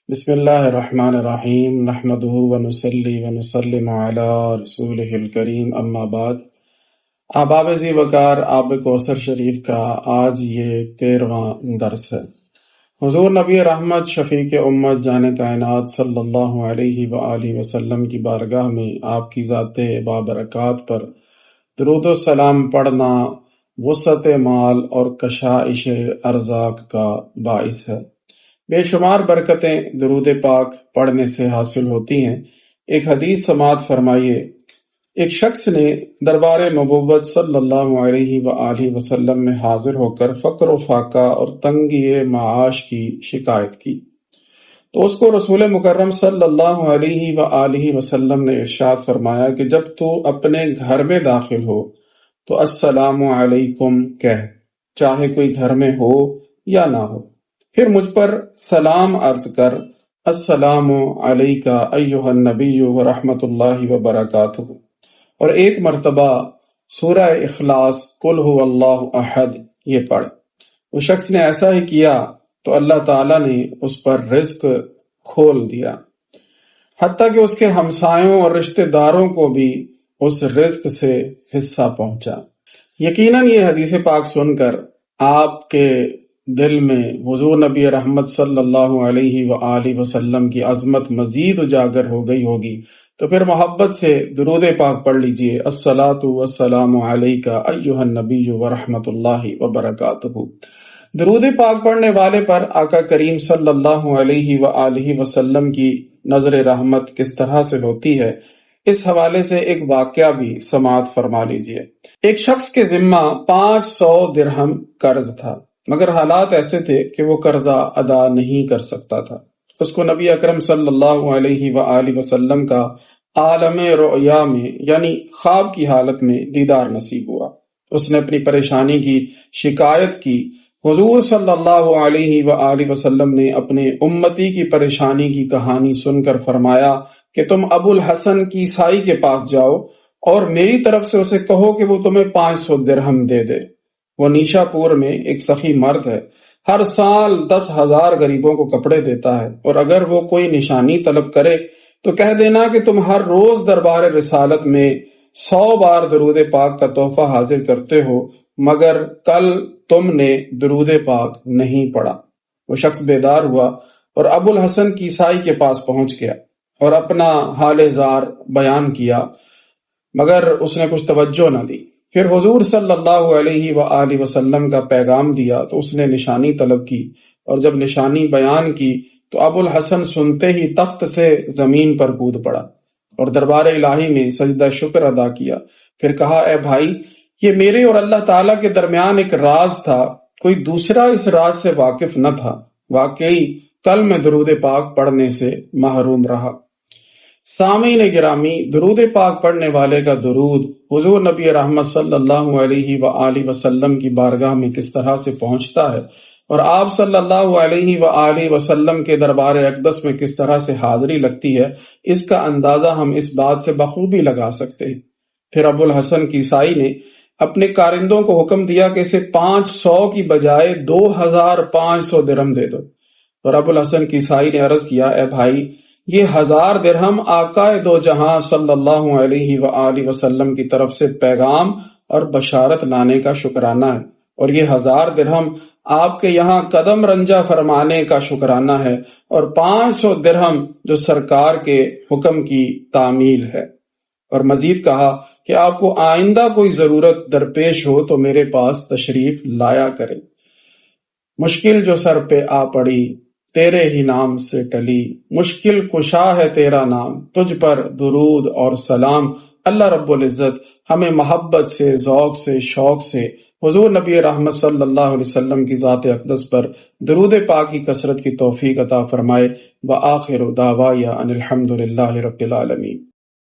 بسم اللہ الرحمن الرحیم نحمدہ ونصلی ونسلم علی رسولہ الکریم اما بعد۔ احباب ذی وقار آب کوثر شریف کا آج یہ 13واں درس ہے۔ حضور نبی رحمت شفیق امت جان کائنات صلی اللہ علیہ وآلہ وسلم کی بارگاہ میں آپ کی ذات بابرکات پر درود و سلام پڑھنا وسعت مال اور کشائش ارزاق کا باعث ہے۔ بے شمار برکتیں درود پاک پڑھنے سے حاصل ہوتی ہیں۔ ایک حدیث سماعت فرمائیے، ایک شخص نے دربار نبوت صلی اللہ علیہ وآلہ وسلم میں حاضر ہو کر فقر و فاقہ اور تنگی معاش کی شکایت کی تو اس کو رسول مکرم صلی اللہ علیہ وآلہ وسلم نے ارشاد فرمایا کہ جب تو اپنے گھر میں داخل ہو تو السلام علیکم کہہ، چاہے کوئی گھر میں ہو یا نہ ہو، پھر مجھ پر سلام عرض کر، السلام علیکہ ایہا النبی ورحمۃ اللہ وبرکاتہ، اور ایک مرتبہ سورہ اخلاص قل هو اللہ احد یہ پڑھ۔ اس شخص نے ایسا ہی کیا تو اللہ تعالیٰ نے اس پر رزق کھول دیا، حتیٰ کہ اس کے ہمسایوں اور رشتہ داروں کو بھی اس رزق سے حصہ پہنچا۔ یقیناً یہ حدیث پاک سن کر آپ کے دل میں حضور نبی رحمت صلی اللہ علیہ وآلہ وسلم کی عظمت مزید اجاگر ہو گئی ہوگی، تو پھر محبت سے درود پاک پڑھ لیجئے، الصلاۃ والسلام علیکہ ایہا النبی ورحمۃ اللہ وبرکاتہ۔ درود پاک پڑھنے والے پر آقا کریم صلی اللہ علیہ وآلہ وسلم کی نظر رحمت کس طرح سے ہوتی ہے، اس حوالے سے ایک واقعہ بھی سماعت فرما لیجئے۔ ایک شخص کے ذمہ 500 درہم قرض تھا، مگر حالات ایسے تھے کہ وہ قرضہ ادا نہیں کر سکتا تھا۔ اس کو نبی اکرم صلی اللہ علیہ وآلہ وسلم کا عالم رؤیا میں یعنی خواب کی حالت میں دیدار نصیب ہوا۔ اس نے اپنی پریشانی کی شکایت کی۔ حضور صلی اللہ علیہ وآلہ وسلم نے اپنے امتی کی پریشانی کی کہانی سن کر فرمایا کہ تم ابو الحسن کیسائی کے پاس جاؤ اور میری طرف سے اسے کہو کہ وہ تمہیں 500 درہم دے دے۔ وہ نیشا پور میں ایک سخی مرد ہے، ہر سال 10,000 غریبوں کو کپڑے دیتا ہے، اور اگر وہ کوئی نشانی طلب کرے تو کہہ دینا کہ تم ہر روز دربار رسالت میں 100 بار درود پاک کا تحفہ حاضر کرتے ہو، مگر کل تم نے درود پاک نہیں پڑھا۔ وہ شخص بیدار ہوا اور ابو الحسن کیسائی کے پاس پہنچ گیا اور اپنا حال زار بیان کیا، مگر اس نے کچھ توجہ نہ دی۔ پھر حضور صلی اللہ علیہ وآلہ وسلم کا پیغام دیا تو اس نے نشانی طلب کی، اور جب نشانی بیان کی تو ابو الحسن سنتے ہی تخت سے زمین پر کود پڑا اور دربار الہی میں سجدہ شکر ادا کیا۔ پھر کہا، اے بھائی، یہ میرے اور اللہ تعالیٰ کے درمیان ایک راز تھا، کوئی دوسرا اس راز سے واقف نہ تھا، واقعی کل میں درود پاک پڑھنے سے محروم رہا۔ سامعین گرامی، درود پاک پڑھنے والے کا درود حضور نبی رحمت صلی اللہ علیہ وآلہ وسلم کی بارگاہ میں کس طرح سے پہنچتا ہے، اور آپ صلی اللہ علیہ وآلہ وسلم کے دربار اقدس میں کس طرح سے حاضری لگتی ہے، اس کا اندازہ ہم اس بات سے بخوبی لگا سکتے ہیں۔ پھر ابو الحسن کیسائی نے اپنے کارندوں کو حکم دیا کہ اسے 500 کی بجائے 2,500 درہم دے دو، اور ابو الحسن کیسائی نے عرض کیا، اے بھائی، یہ 1000 درہم آقا دو جہاں صلی اللہ علیہ وآلہ وسلم کی طرف سے پیغام اور بشارت لانے کا شکرانہ ہے، اور یہ 1000 درہم آپ کے یہاں قدم رنجہ فرمانے کا شکرانہ ہے، اور 500 درہم جو سرکار کے حکم کی تعمیل ہے۔ اور مزید کہا کہ آپ کو آئندہ کوئی ضرورت درپیش ہو تو میرے پاس تشریف لایا کرے۔ مشکل جو سر پہ آ پڑی تیرے ہی نام سے ٹلی، مشکل کشا ہے تیرا نام، تجھ پر درود اور سلام۔ اللہ رب العزت ہمیں محبت سے، ذوق سے، شوق سے حضور نبی رحمت صلی اللہ علیہ وسلم کی ذات اقدس پر درود پاک کی کثرت کی توفیق عطا فرمائے۔ وآخر دعوایا ان الحمد للہ رب العالمین۔